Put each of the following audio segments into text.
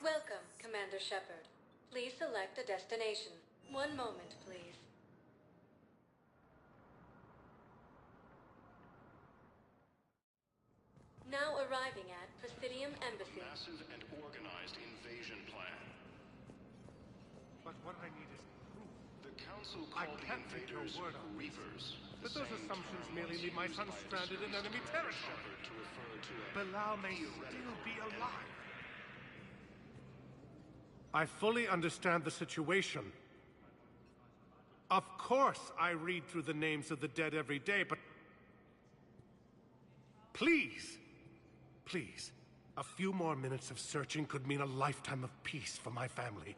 Welcome, Commander Shepard. Please select a destination. One moment, please. Now arriving at Presidium Embassy. Massive and organized invasion plan. But what I need is proof. The Council I called the can't take your invaders word on this. Reapers. But those assumptions merely leave my son stranded in enemy territory. To refer to a Bilal may still be alive. I fully understand the situation. Of course I read through the names of the dead every day, but... Please! Please. A few more minutes of searching could mean a lifetime of peace for my family.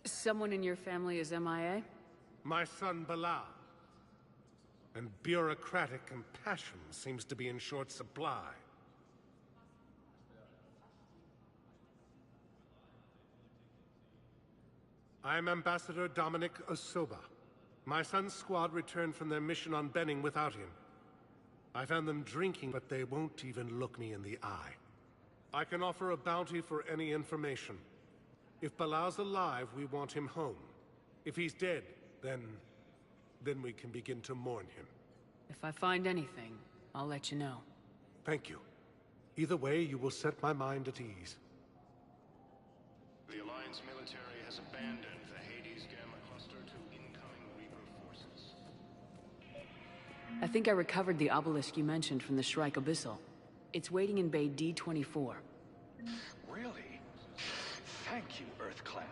Someone in your family is MIA? My son Bilal. And bureaucratic compassion seems to be in short supply. I am Ambassador Dominic Osoba. My son's squad returned from their mission on Benning without him. I found them drinking, but they won't even look me in the eye. I can offer a bounty for any information. If Bilal's alive, we want him home. If he's dead, then we can begin to mourn him. If I find anything, I'll let you know. Thank you. Either way, you will set my mind at ease. The Alliance military has abandoned the Hades Gamma cluster to incoming Reaper forces. I think I recovered the obelisk you mentioned from the Shrike Abyssal. It's waiting in Bay D-24. Really? Thank you, Earth Clan.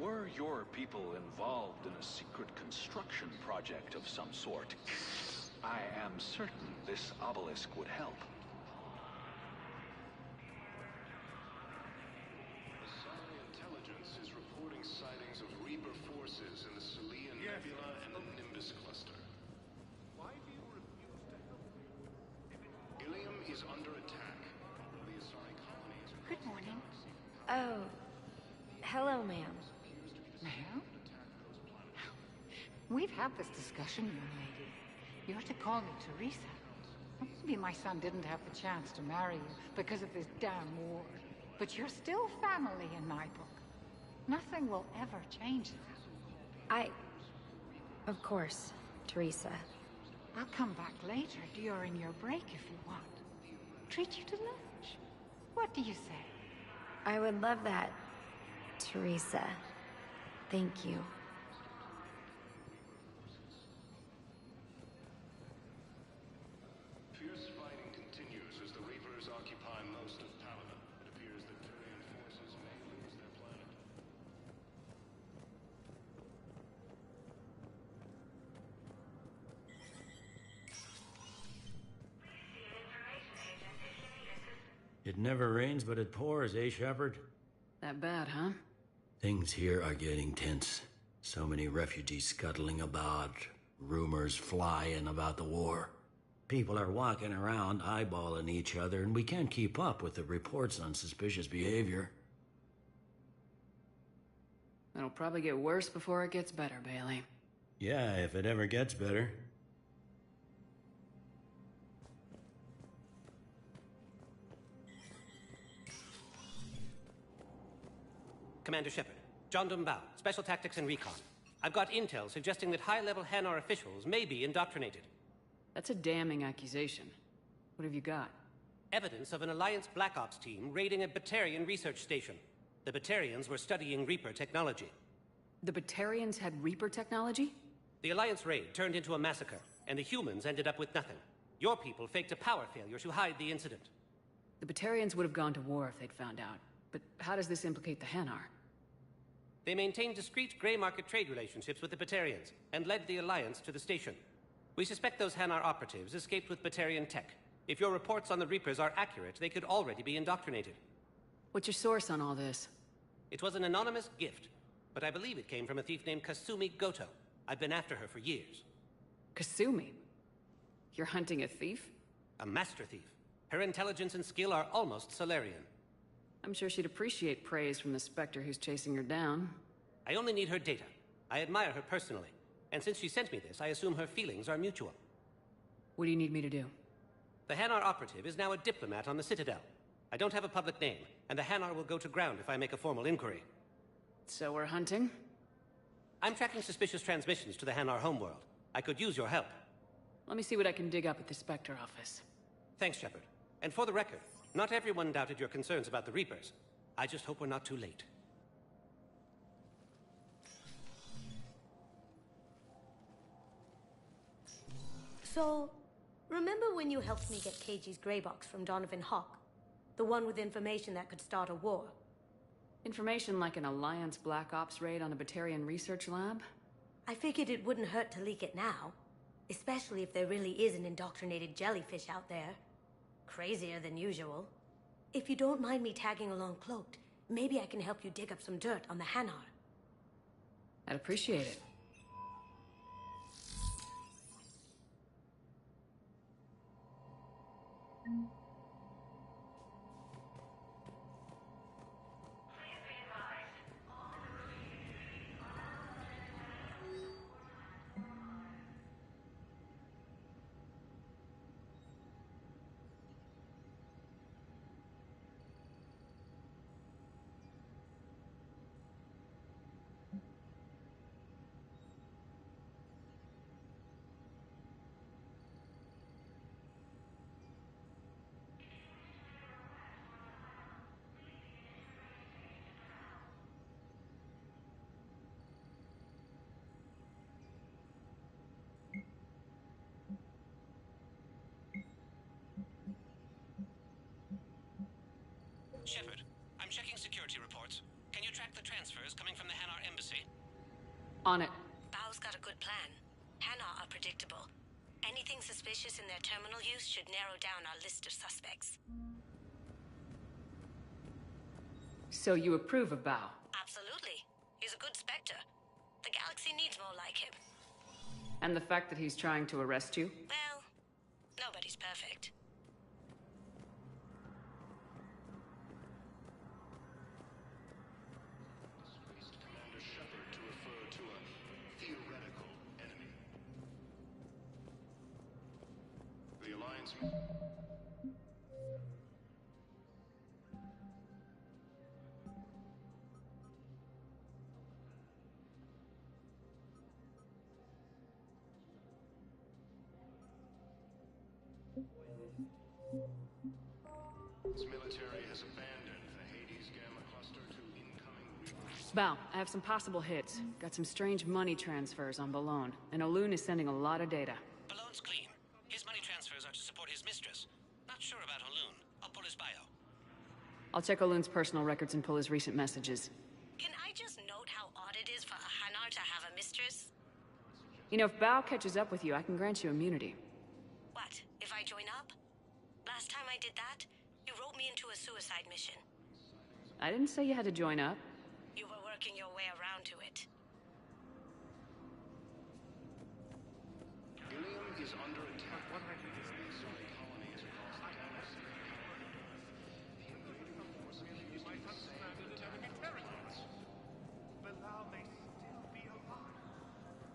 Were your people involved in a secret construction project of some sort, I am certain this obelisk would help. Intelligence is reporting sightings of Reaper forces in the Celian Nebula and the Nimbus cluster. Why do you refuse to help me? Ilium is under attack. The Asari colonies are... Good morning. Oh, hello, ma'am. Ma'am? We've had this discussion, young lady. You're to call me Teresa. Maybe my son didn't have the chance to marry you because of this damn war. But you're still family in my book. Nothing will ever change that. Of course, Teresa. I'll come back later during your break if you want. Treat you to lunch. What do you say? I would love that, Teresa. Thank you. Fierce fighting continues as the Reapers occupy most of Paladin. It appears that Turian forces may lose their planet. It never rains, but it pours, eh, Shepard? That bad, huh? Things here are getting tense. So many refugees scuttling about, rumors flying about the war. People are walking around eyeballing each other, and we can't keep up with the reports on suspicious behavior. It'll probably get worse before it gets better, Bailey. Yeah, if it ever gets better. Commander Shepard, John Dumbao, Special Tactics and Recon. I've got intel suggesting that high-level Hanar officials may be indoctrinated. That's a damning accusation. What have you got? Evidence of an Alliance Black Ops team raiding a Batarian research station. The Batarians were studying Reaper technology. The Batarians had Reaper technology? The Alliance raid turned into a massacre, and the humans ended up with nothing. Your people faked a power failure to hide the incident. The Batarians would have gone to war if they'd found out. But how does this implicate the Hanar? They maintained discreet gray market trade relationships with the Batarians, and led the Alliance to the station. We suspect those Hanar operatives escaped with Batarian tech. If your reports on the Reapers are accurate, they could already be indoctrinated. What's your source on all this? It was an anonymous gift, but I believe it came from a thief named Kasumi Goto. I've been after her for years. Kasumi? You're hunting a thief? A master thief. Her intelligence and skill are almost Solarian. I'm sure she'd appreciate praise from the Spectre who's chasing her down. I only need her data. I admire her personally. And since she sent me this, I assume her feelings are mutual. What do you need me to do? The Hanar operative is now a diplomat on the Citadel. I don't have a public name, and the Hanar will go to ground if I make a formal inquiry. So we're hunting? I'm tracking suspicious transmissions to the Hanar homeworld. I could use your help. Let me see what I can dig up at the Spectre office. Thanks, Shepard. And for the record, not everyone doubted your concerns about the Reapers. I just hope we're not too late. So, remember when you helped me get KG's grey box from Donovan Hawk? The one with information that could start a war? Information like an Alliance Black Ops raid on a Batarian research lab? I figured it wouldn't hurt to leak it now. Especially if there really is an indoctrinated jellyfish out there. Crazier than usual. If you don't mind me tagging along cloaked, maybe I can help you dig up some dirt on the Hanar. I'd appreciate it. Shepard, I'm checking security reports. Can you track the transfers coming from the Hanar embassy? On it. Bao's got a good plan. Hanar are predictable. Anything suspicious in their terminal use should narrow down our list of suspects. So you approve of Bao? Absolutely. He's a good Spectre. The galaxy needs more like him. And the fact that he's trying to arrest you? Well, nobody's perfect. Commander Shepard to refer to a theoretical enemy. The Alliance... Its military has abandoned the Hades Gamma Cluster to incoming Reapers. Bao, I have some possible hits. Got some strange money transfers on Balone, and Olun is sending a lot of data. Balone's clean. His money transfers are to support his mistress. Not sure about Olun. I'll pull his bio. I'll check Olun's personal records and pull his recent messages. Can I just note how odd it is for a Hanar to have a mistress? You know, if Bao catches up with you, I can grant you immunity. What, if I join up? Last time I did that, you wrote me into a suicide mission. I didn't say you had to join up. You were working your way around to it. Ilium is under attack. Sorry, colonies across the galaxy. The invading forces used to sand and attack planets. Bilal may still be alive.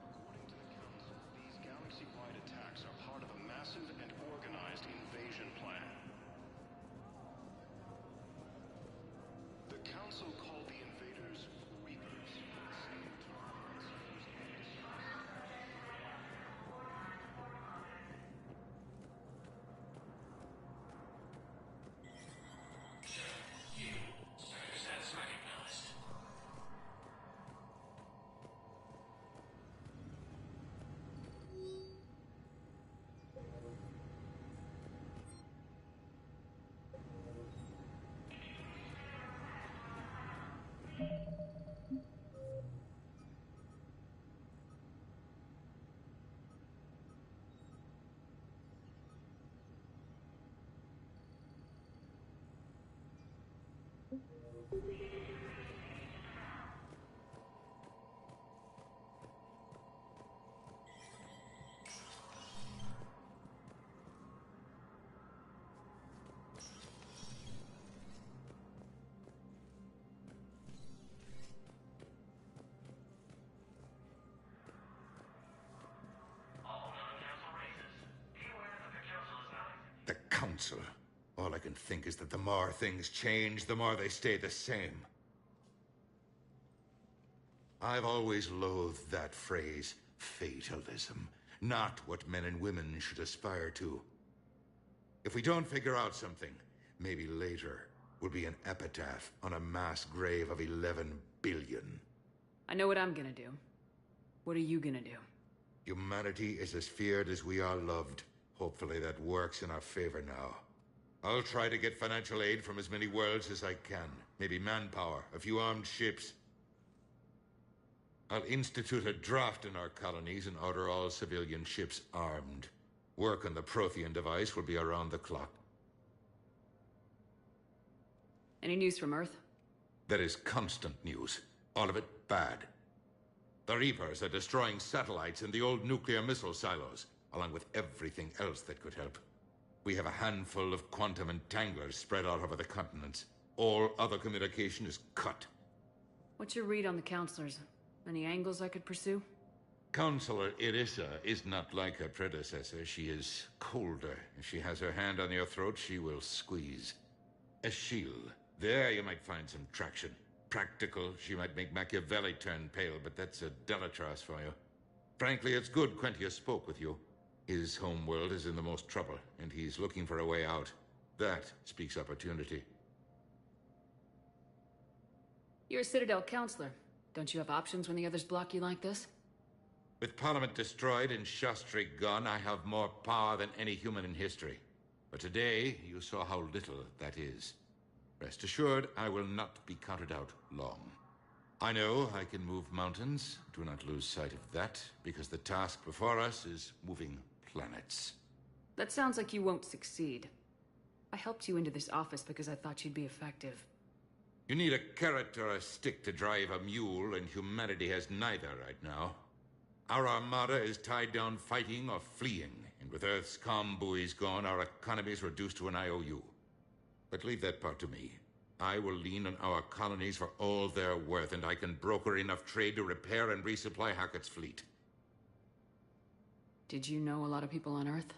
According to the Council, these galaxy-wide attacks are part of a massive and organized invasion plan. The Council called the invaders Reapers. council. All I can think is that the more things change, the more they stay the same. I've always loathed that phrase, fatalism. Not what men and women should aspire to. If we don't figure out something, maybe later will be an epitaph on a mass grave of 11 billion. I know what I'm gonna do. What are you gonna do? Humanity is as feared as we are loved. Hopefully that works in our favor now. I'll try to get financial aid from as many worlds as I can. Maybe manpower, a few armed ships. I'll institute a draft in our colonies and order all civilian ships armed. Work on the Prothean device will be around the clock. Any news from Earth? There is constant news. All of it bad. The Reapers are destroying satellites and the old nuclear missile silos, along with everything else that could help. We have a handful of quantum entanglers spread out over the continents. All other communication is cut. What's your read on the counselors? Any angles I could pursue? Counselor Irissa is not like her predecessor. She is colder. If she has her hand on your throat, she will squeeze. Eschil. There you might find some traction. Practical, she might make Machiavelli turn pale, but that's a Delatras for you. Frankly, it's good Quentius spoke with you. His homeworld is in the most trouble, and he's looking for a way out. That speaks opportunity. You're a Citadel counselor. Don't you have options when the others block you like this? With Parliament destroyed and Shastri gone, I have more power than any human in history. But today, you saw how little that is. Rest assured, I will not be counted out long. I know I can move mountains. Do not lose sight of that, because the task before us is moving planets. That sounds like you won't succeed. I helped you into this office because I thought you'd be effective. You need a carrot or a stick to drive a mule, and humanity has neither right now. Our armada is tied down fighting or fleeing, and with Earth's comm buoys gone, our economy is reduced to an IOU. But leave that part to me. I will lean on our colonies for all they're worth, and I can broker enough trade to repair and resupply Hackett's fleet. Did you know a lot of people on Earth?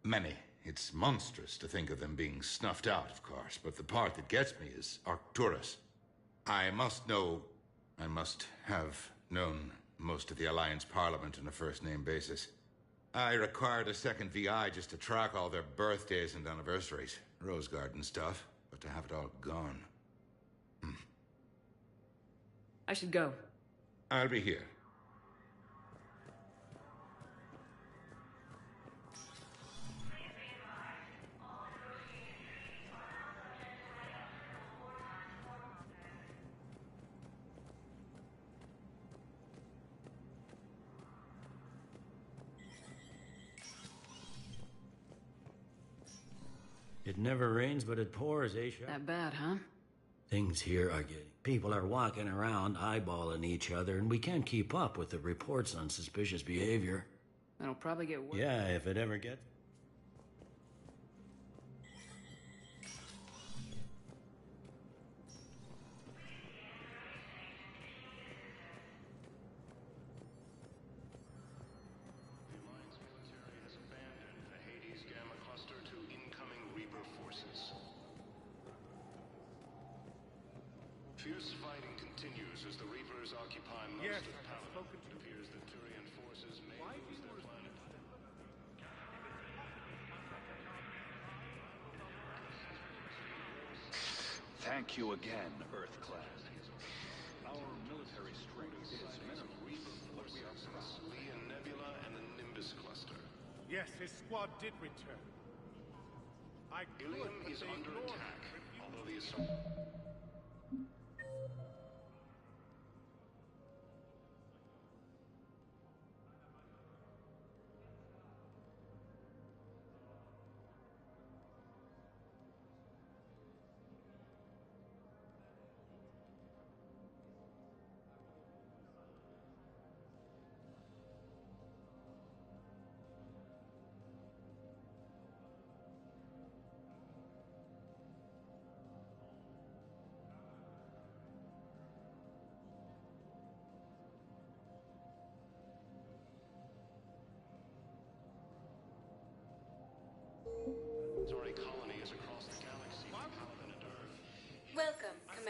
Many. It's monstrous to think of them being snuffed out, of course, but the part that gets me is Arcturus. I must have known most of the Alliance Parliament on a first-name basis. I required a second VI just to track all their birthdays and anniversaries. Rose Garden stuff, but to have it all gone. I should go. I'll be here. It never rains, but it pours, eh, Shep? That bad, huh? Things here are getting... People are walking around eyeballing each other, and we can't keep up with the reports on suspicious behavior. That'll probably get worse. Yeah, if it ever gets... Fierce fighting continues as the Reapers occupy most of Paladin. It appears that Turian forces may lose their planet. Thank you again, EarthClan. Our military strength is minimum. Reaper forces, Lee and Nebula and the Nimbus cluster. Yes, his squad did return. Ilium is under attack, although the assault...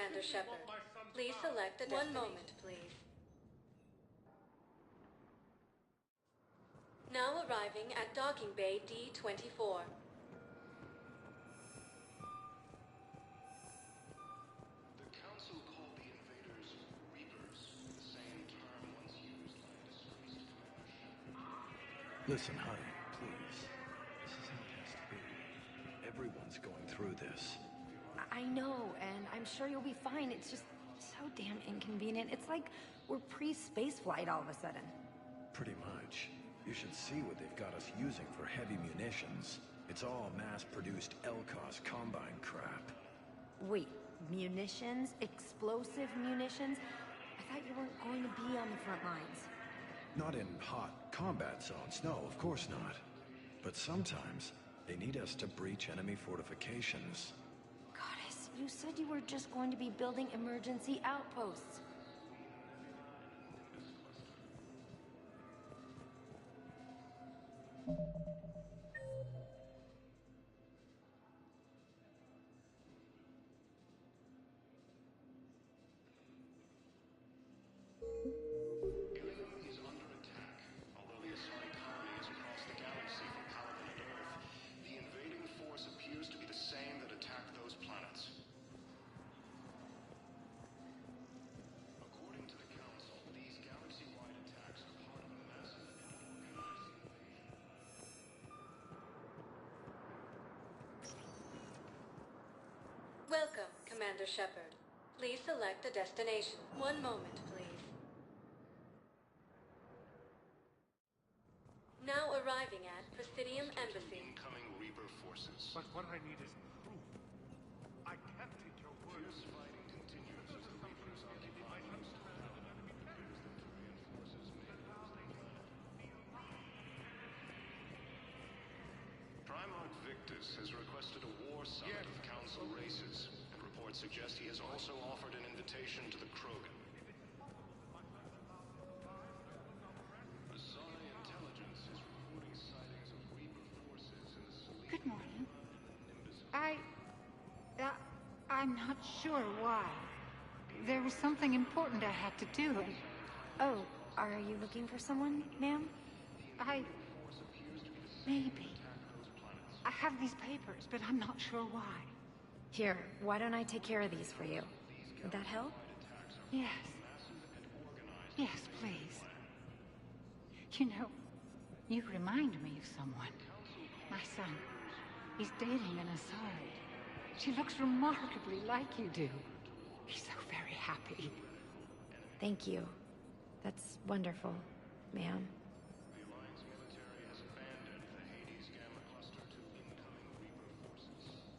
Commander Shepard. Please select a destination. 1 moment, please. Now arriving at Docking Bay D-24. The Council called the invaders Reapers, the same term once used by a disgraced Commander. Listen, honey, please. This is how it has to be. Everyone's going through this. I know, and I'm sure you'll be fine. It's just so damn inconvenient. It's like we're pre-space flight all of a sudden. Pretty much. You should see what they've got us using for heavy munitions. It's all mass-produced LCOS Combine crap. Wait, munitions? Explosive munitions? I thought you weren't going to be on the front lines. Not in hot combat zones, no, of course not. But sometimes, they need us to breach enemy fortifications. Goddess, you said you were just going to be building emergency outposts. Ilium is under attack. Although the assigned colony is across the galaxy from Palaven and Earth, the invading force appears to be the same that attacked those planets. According to the Council, these galaxy-wide attacks are part of a massive and organized invasion. Welcome, Commander Shepard. Please select a destination. 1 moment, please. Now arriving at Presidium Embassy. Incoming Reaper forces. But what I need is proof. I can't take your word. Fierce fighting continues as the Reapers occupy most of the Primarch Victus has requested a war summit of Council races, and reports suggest he has also offered an invitation to the Krogan. Asari intelligence is reporting sightings of Reaper forces in the Selene. Good morning. I'm not sure why. There was something important I had to do, and Oh, are you looking for someone, ma'am? Maybe. I have these papers, but I'm not sure why. Here, why don't I take care of these for you? Would that help? Yes. Yes, please. You know, you remind me of someone. My son. He's dating an Asari. She looks remarkably like you do. He's so very happy. Thank you. That's wonderful, ma'am. The Alliance military has abandoned the Hades Gamma Cluster to incoming Reaper forces.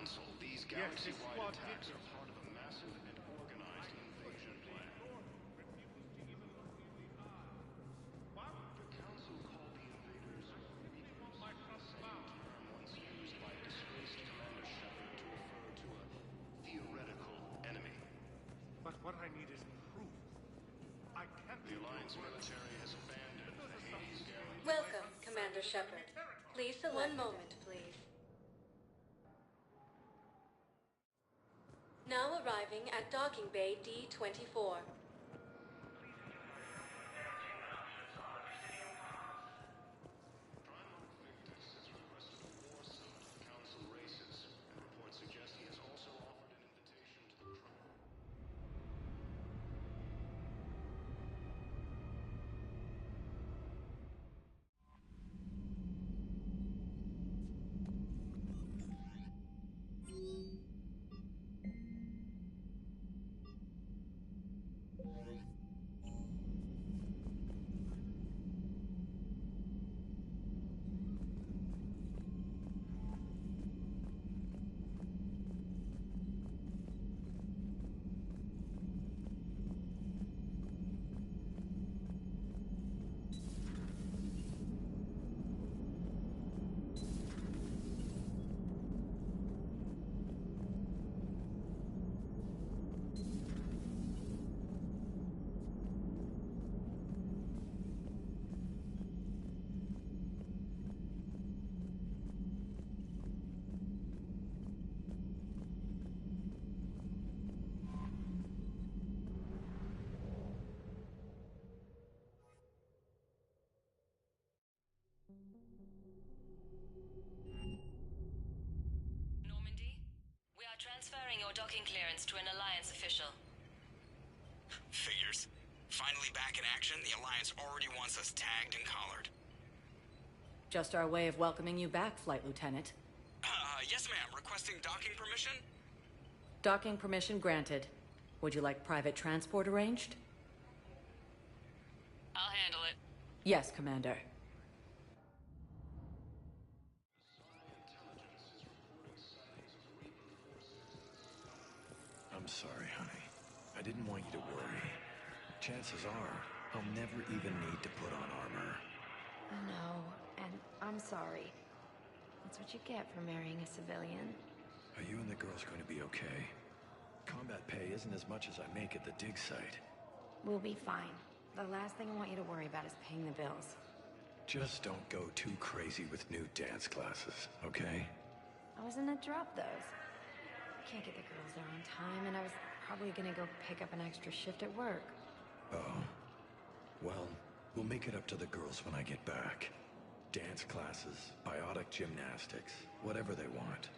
Council, these galaxy-wide attacks are part of a massive and organized invasion plan. The Council called the invaders Reapers, the same term once used by a disgraced Commander Shepard to refer to a theoretical enemy. But what I need is proof. I can't. The Alliance military has abandoned the Hades Galaxy. Welcome, Commander Shepard. Please select. One moment, please. Now arriving at Docking Bay D-24. Normandy, we are transferring your docking clearance to an Alliance official. Figures. Finally back in action, the Alliance already wants us tagged and collared. Just our way of welcoming you back, Flight Lieutenant. Yes ma'am, requesting docking permission? Docking permission granted. Would you like private transport arranged? I'll handle it. Yes, Commander. I'm sorry, honey. I didn't want you to worry. Chances are, I'll never even need to put on armor. No, and I'm sorry. That's what you get for marrying a civilian. Are you and the girls going to be okay? Combat pay isn't as much as I make at the dig site. We'll be fine. The last thing I want you to worry about is paying the bills. Just don't go too crazy with new dance classes, okay? I was gonna drop those. I can't get the girls there on time, and I was probably gonna go pick up an extra shift at work. Oh. Well, we'll make it up to the girls when I get back. Dance classes, biotic gymnastics, whatever they want.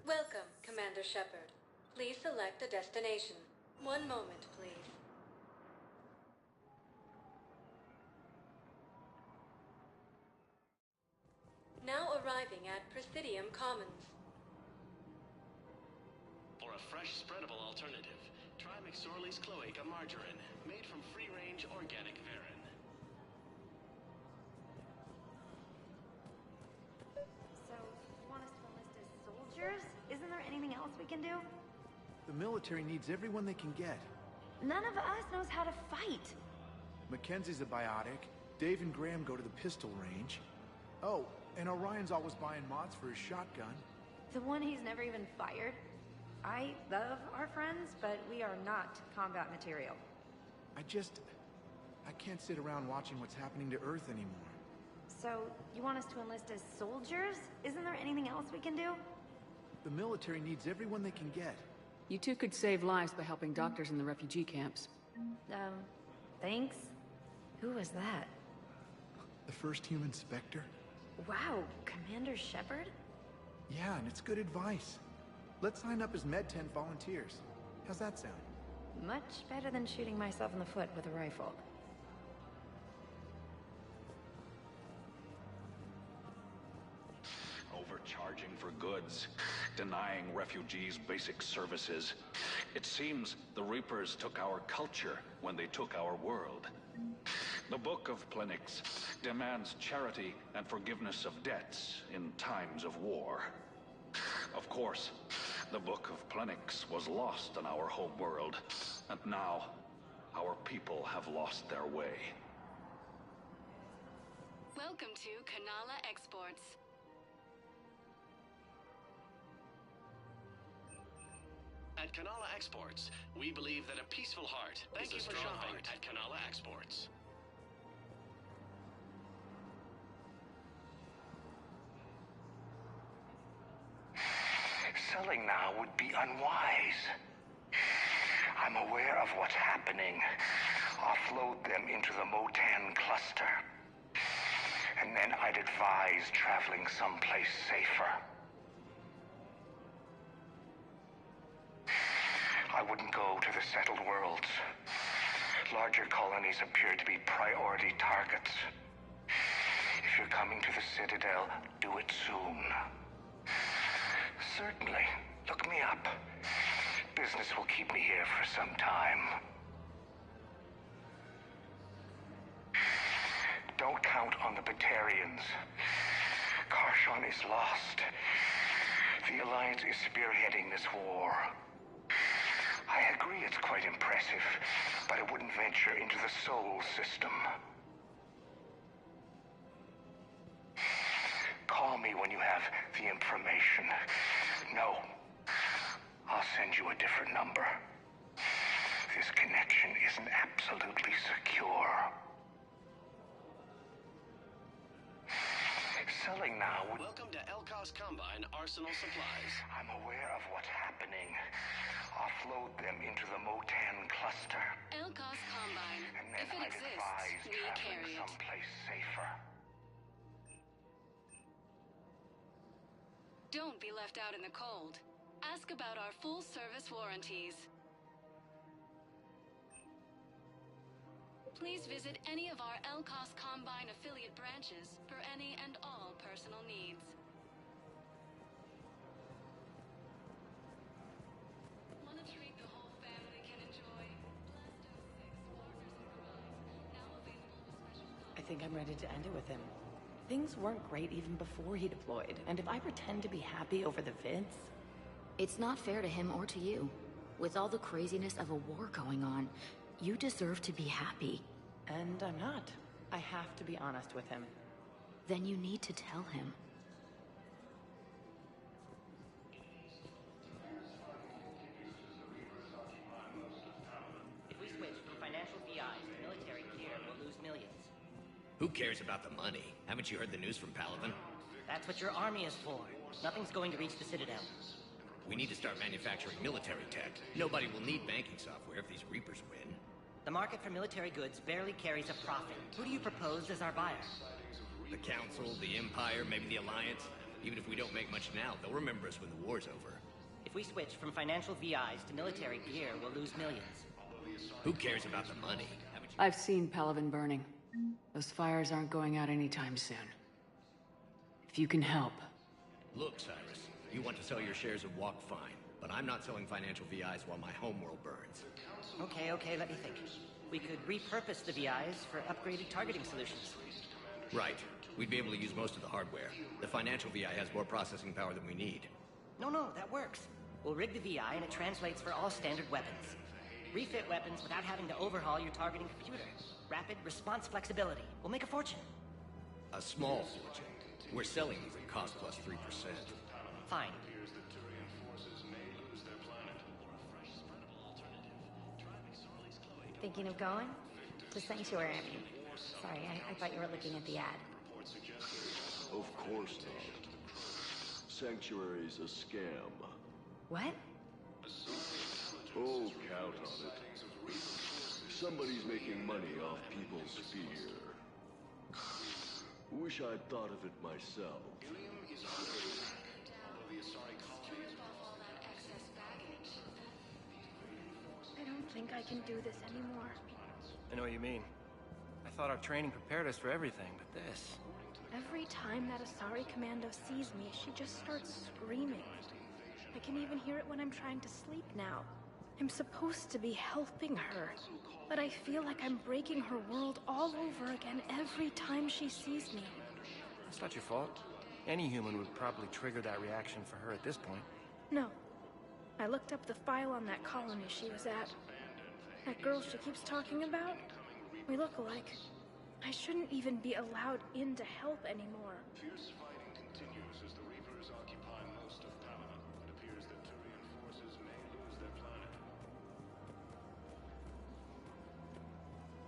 Welcome, Commander Shepard. Please select a destination. One moment, please. Now arriving at Presidium Commons. For a fresh, spreadable alternative, try McSorley's Cloaca Margarine, made from free-range organic varin. So, you want us to enlist as soldiers? Isn't there anything else we can do? The military needs everyone they can get. None of us knows how to fight. Mackenzie's a biotic. Dave and Graham go to the pistol range. Oh, and Orion's always buying mods for his shotgun. The one he's never even fired? I love our friends, but we are not combat material. I can't sit around watching what's happening to Earth anymore. So, you want us to enlist as soldiers? Isn't there anything else we can do? The military needs everyone they can get. You two could save lives by helping doctors in the refugee camps. Thanks? Who was that? The first human Spectre? Wow, Commander Shepard? Yeah, and it's good advice. Let's sign up as Med-10 volunteers. How's that sound? Much better than shooting myself in the foot with a rifle. Overcharging for goods, denying refugees basic services. It seems the Reapers took our culture when they took our world. The Book of Plenix demands charity and forgiveness of debts in times of war. Of course, the Book of Plenix was lost in our home world, and now our people have lost their way. Welcome to Kanala Exports. At Kanala Exports, we believe that a peaceful heart is a strong heart at Kanala Exports. Selling now would be unwise. I'm aware of what's happening. Offload them into the Motan cluster. And then I'd advise traveling someplace safer. I wouldn't go to the settled worlds. Larger colonies appear to be priority targets. If you're coming to the Citadel, do it soon. Certainly. Look me up. Business will keep me here for some time. Don't count on the Batarians. Karshon is lost. The Alliance is spearheading this war. I agree it's quite impressive, but I wouldn't venture into the Sol system. Call me when you have the information. No. I'll send you a different number. This connection isn't absolutely secure. Selling now would... Welcome to Elkos Combine Arsenal Supplies. I'm aware of what's happening. Offload them into the Motan cluster. Elkos Combine. And then If it I'd exists, advise we traveling carry it. someplace safer. Don't be left out in the cold. Ask about our full-service warranties. Please visit any of our Elkos Combine affiliate branches for any and all personal needs. Want a treat the whole family can enjoy? I think I'm ready to end it with him. Things weren't great even before he deployed, and if I pretend to be happy over the vids... It's not fair to him or to you. With all the craziness of a war going on, you deserve to be happy. And I'm not. I have to be honest with him. Then you need to tell him. If we switch from financial VIs to military gear, we'll lose millions. Who cares about the money? Haven't you heard the news from Palaven? That's what your army is for. Nothing's going to reach the Citadel. We need to start manufacturing military tech. Nobody will need banking software if these Reapers win. The market for military goods barely carries a profit. Who do you propose as our buyer? The Council, the Empire, maybe the Alliance. Even if we don't make much now, they'll remember us when the war's over. If we switch from financial VIs to military gear, we'll lose millions. Who cares about the money? I've seen Palaven burning. Those fires aren't going out anytime soon. If you can help. Look, Cyrus, you want to sell your shares of Walk, fine. But I'm not selling financial VIs while my homeworld burns. Okay, let me think. We could repurpose the VIs for upgraded targeting solutions. Right. We'd be able to use most of the hardware. The financial VI has more processing power than we need. No, that works. We'll rig the VI and it translates for all standard weapons. Refit weapons without having to overhaul your targeting computer. Rapid response flexibility. We'll make a fortune. A small fortune. We're selling these at cost plus 3%. Fine. Thinking of going? To Sanctuary, I mean. Sorry, I thought you were looking at the ad. Of course not. sanctuary's a scam. What? Oh, count on it. Somebody's making money off people's fear. Wish I'd thought of it myself. I don't think I can do this anymore. I know what you mean. I thought our training prepared us for everything, but this... Every time that Asari Commando sees me, she just starts screaming. I can even hear it when I'm trying to sleep now. I'm supposed to be helping her, but I feel like I'm breaking her world all over again every time she sees me. That's not your fault. Any human would probably trigger that reaction for her at this point. No. I looked up the file on that colony she was at. That girl she keeps talking about? We look alike. I shouldn't even be allowed in to help anymore. Fierce fighting continues as the Reapers occupy most of Pamela. It appears that Turian forces may lose their planet.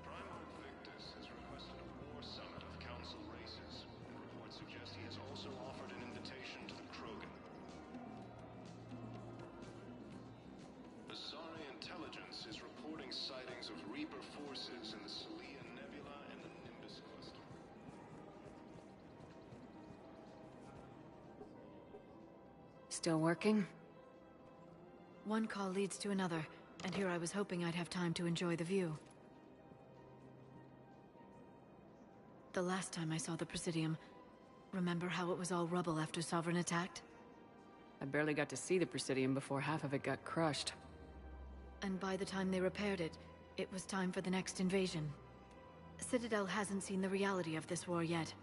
Primarch Victus has requested a war summit of Council races, and reports suggest he has also offered an invitation to the Krogan. Asari intelligence is reporting sightings of Reaper forces in the Selenia Nebula and the Nimbus cluster. Still working? One call leads to another, and here I was hoping I'd have time to enjoy the view. The last time I saw the Presidium, remember how it was all rubble after Sovereign attacked? I barely got to see the Presidium before half of it got crushed. And by the time they repaired it, it was time for the next invasion. Citadel hasn't seen the reality of this war yet.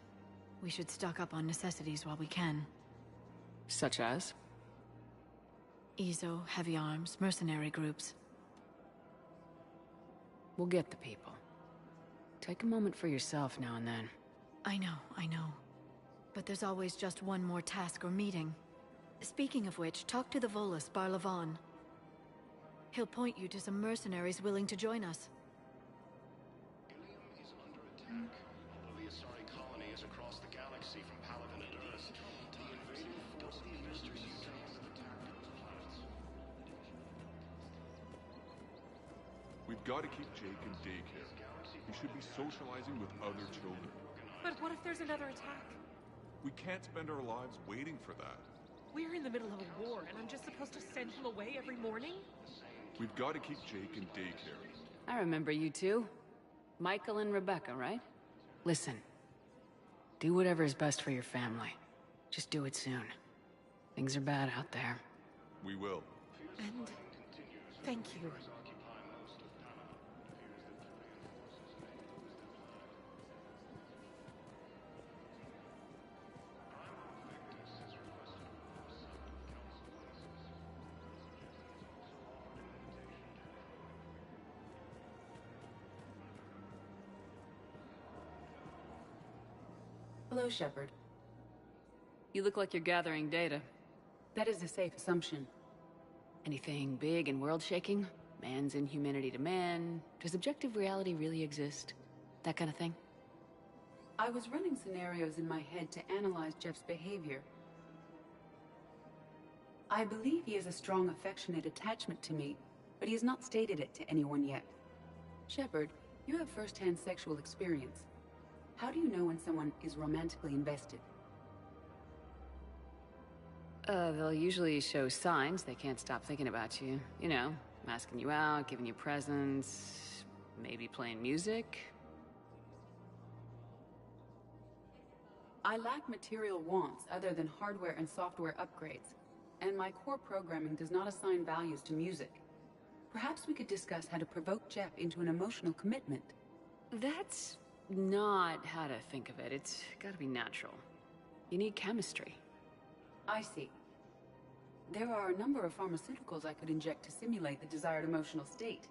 We should stock up on necessities while we can. Such as? Ezo, heavy arms, mercenary groups. We'll get the people. Take a moment for yourself now and then. I know. But there's always just one more task or meeting. Speaking of which, talk to the Volus, Barlavan. He'll point you to some mercenaries willing to join us. Ilium is under attack. Although the Asari colony is across the galaxy from Paladin and Earth, the invading force appears to be Utanians have attacked those planets. We've got to keep Jake in daycare. He should be socializing with other children. But what if there's another attack? We can't spend our lives waiting for that. We're in the middle of a war, and I'm just supposed to send him away every morning? We've got to keep Jake in daycare. I remember you two. Michael and Rebecca, right? Listen. Do whatever is best for your family. Just do it soon. Things are bad out there. We will. And thank you. Hello, Shepard. You look like you're gathering data. That is a safe assumption. Anything big and world-shaking? Man's inhumanity to man? Does objective reality really exist? That kind of thing? I was running scenarios in my head to analyze Jeff's behavior. I believe he has a strong affectionate attachment to me, but he has not stated it to anyone yet. Shepard, you have first-hand sexual experience. How do you know when someone is romantically invested? They'll usually show signs they can't stop thinking about you. You know, asking you out, giving you presents, maybe playing music. I lack material wants other than hardware and software upgrades, and my core programming does not assign values to music. Perhaps we could discuss how to provoke Jeff into an emotional commitment. That's not how to think of it. It's gotta be natural. You need chemistry. I see. There are a number of pharmaceuticals I could inject to simulate the desired emotional state.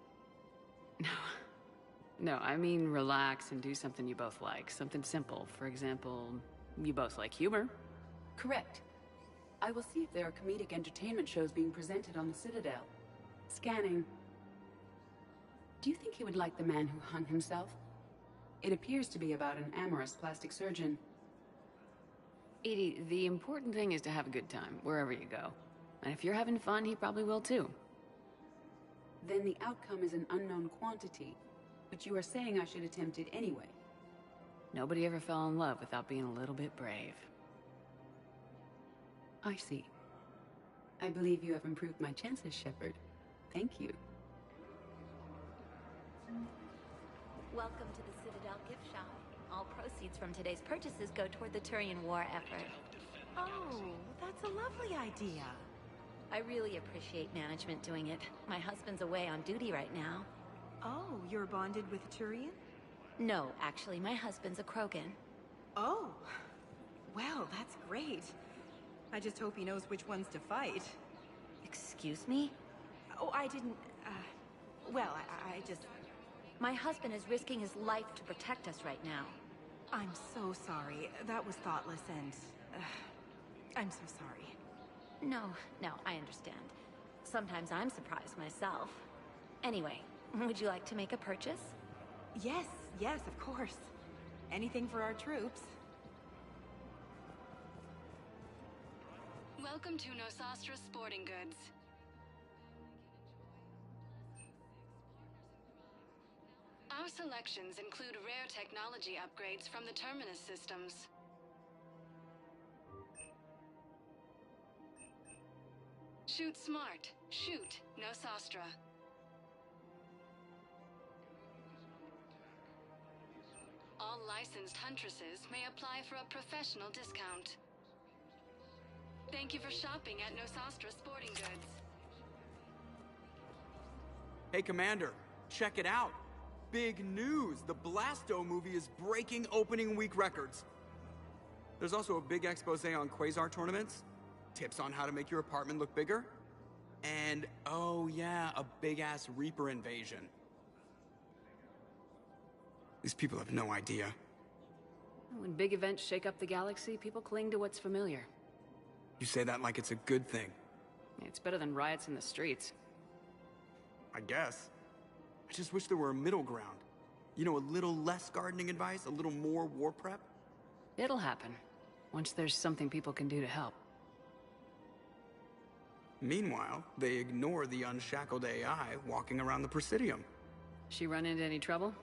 No, I mean relax and do something you both like. Something simple. For example, you both like humor. Correct. I will see if there are comedic entertainment shows being presented on the Citadel. Scanning. Do you think he would like The Man Who Hung Himself? It appears to be about an amorous plastic surgeon. Edie, the important thing is to have a good time, wherever you go. And if you're having fun, he probably will too. Then the outcome is an unknown quantity, but you are saying I should attempt it anyway. Nobody ever fell in love without being a little bit brave. I see. I believe you have improved my chances, Shepard. Thank you. Welcome to the Citadel gift shop. All proceeds from today's purchases go toward the Turian war effort. Oh, that's a lovely idea. I really appreciate management doing it. My husband's away on duty right now. Oh, you're bonded with a Turian? No, actually, my husband's a Krogan. Oh, well, that's great. I just hope he knows which ones to fight. Excuse me? Oh, I didn't, well, I just... My husband is risking his life to protect us right now. I'm so sorry. That was thoughtless and... I'm so sorry. No, I understand. Sometimes I'm surprised myself. Anyway, would you like to make a purchase? Yes, of course. Anything for our troops. Welcome to Nosastra Sporting Goods. Our selections include rare technology upgrades from the Terminus systems. Shoot smart. Shoot Nosastra. All licensed huntresses may apply for a professional discount. Thank you for shopping at Nosastra Sporting Goods. Hey, Commander, check it out. Big news! The Blasto movie is breaking opening week records. There's also a big expose on Quasar tournaments, tips on how to make your apartment look bigger, and, oh yeah, a big-ass Reaper invasion. These people have no idea. When big events shake up the galaxy, people cling to what's familiar. You say that like it's a good thing. It's better than riots in the streets. I guess. I just wish there were a middle ground. You know, a little less gardening advice, a little more war prep. It'll happen, once there's something people can do to help. Meanwhile, they ignore the unshackled AI walking around the Presidium. She run into any trouble?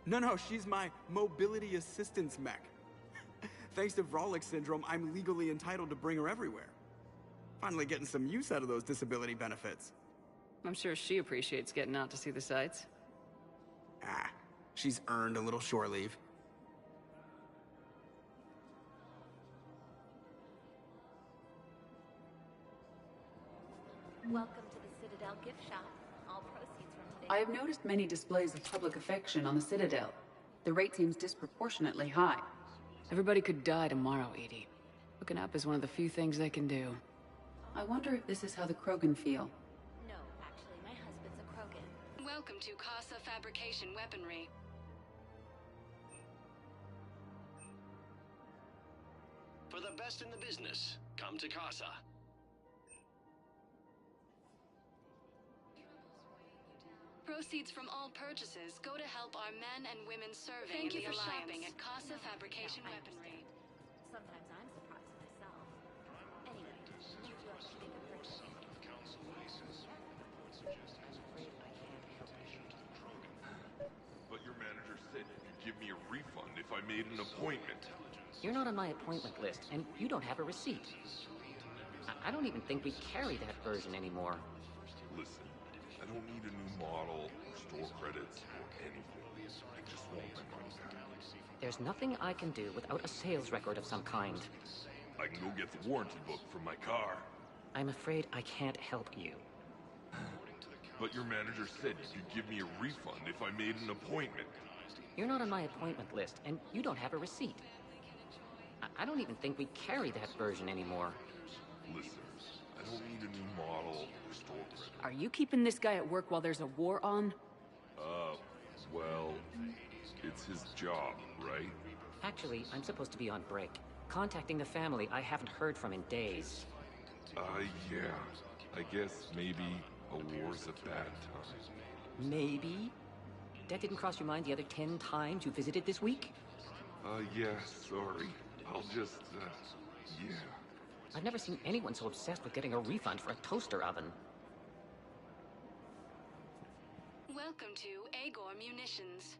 No, she's my mobility assistance mech. Thanks to Vrolic syndrome, I'm legally entitled to bring her everywhere. Finally getting some use out of those disability benefits. I'm sure she appreciates getting out to see the sights. She's earned a little shore leave. Welcome to the Citadel gift shop. All proceeds from today. I have noticed many displays of public affection on the Citadel. The rate seems disproportionately high. Everybody could die tomorrow, Edie. Hooking up is one of the few things they can do. I wonder if this is how the Krogan feel. No, actually, my husband's a Krogan. Welcome to Casa Fabrication Weaponry. For the best in the business, come to Casa. Proceeds from all purchases go to help our men and women serving in the Alliance. Thank you for shopping at Casa Fabrication Weaponry. Sometimes I'm surprised myself. Anyway, would you like to make a purchase? But your manager said you'd give me a refund if I made an appointment. You're not on my appointment list, and you don't have a receipt. I don't even think we carry that version anymore. Listen, I don't need a new model, or store credits, or anything. I just want my money back. There's nothing I can do without a sales record of some kind. I can go get the warranty book from my car. I'm afraid I can't help you. But your manager said you'd give me a refund if I made an appointment. You're not on my appointment list, and you don't have a receipt. I don't even think we carry that version anymore. Listen, I don't need a new model or store credit. Are you keeping this guy at work while there's a war on? Well, it's his job, right? Actually, I'm supposed to be on break. Contacting the family I haven't heard from in days. Yeah. I guess maybe a war's a bad time. Maybe? That didn't cross your mind the other 10 times you visited this week? Yeah, sorry. I'll just, yeah. I've never seen anyone so obsessed with getting a refund for a toaster oven. Welcome to Agor Munitions.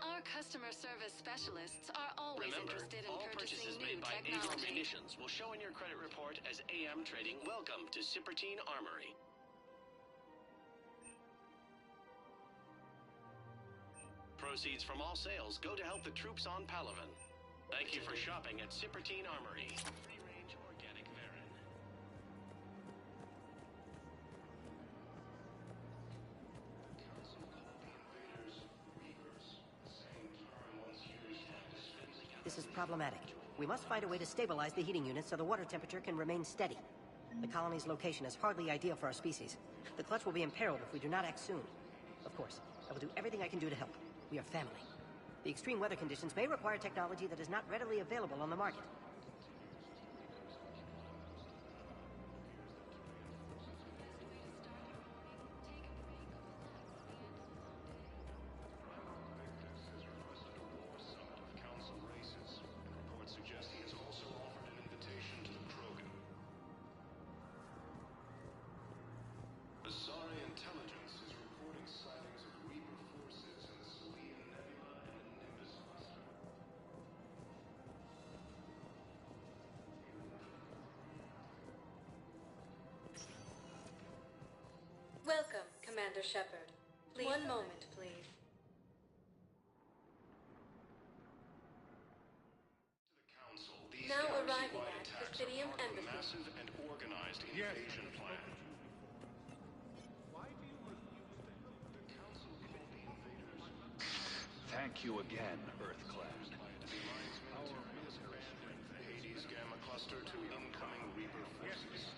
Our customer service specialists are always interested in all purchasing purchases new made by Agor technology. Munitions will show in your credit report as AM Trading. Welcome to Sippertine Armory. Proceeds from all sales go to help the troops on Palaven. Thank you for shopping at Sippertine Armory. Free-range organic Varen. This is problematic. We must find a way to stabilize the heating unit so the water temperature can remain steady. The colony's location is hardly ideal for our species. The clutch will be imperiled if we do not act soon. Of course, I will do everything I can do to help. We are family. The extreme weather conditions may require technology that is not readily available on the market. Welcome, Commander Shepard. One moment, please. Now arriving at Presidium Embassy. Massive and organized invasion plan. Thank you again, EarthClan. The Hades Gamma Cluster to incoming Reaper forces.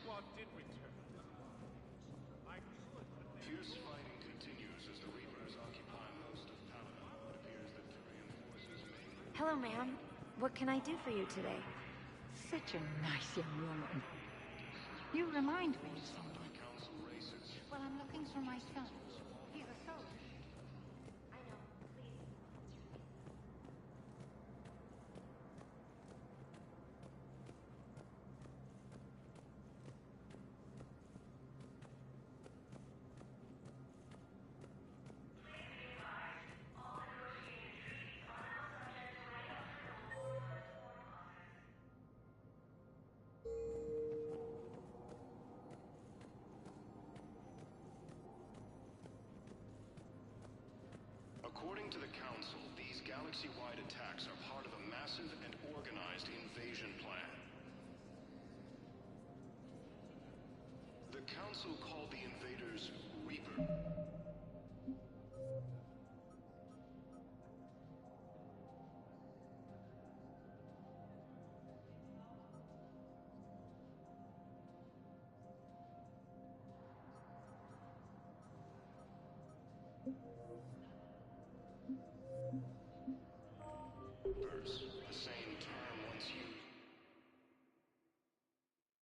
Fierce fighting continues as the Reapers occupy most of Palaven. It appears that Turian forces may... Hello, ma'am. What can I do for you today? Such a nice young woman. You remind me of someone. Well, I'm looking for my son. He's a soldier. According to the Council, these galaxy-wide attacks are part of a massive and organized invasion plan. The Council called the invaders Reaper.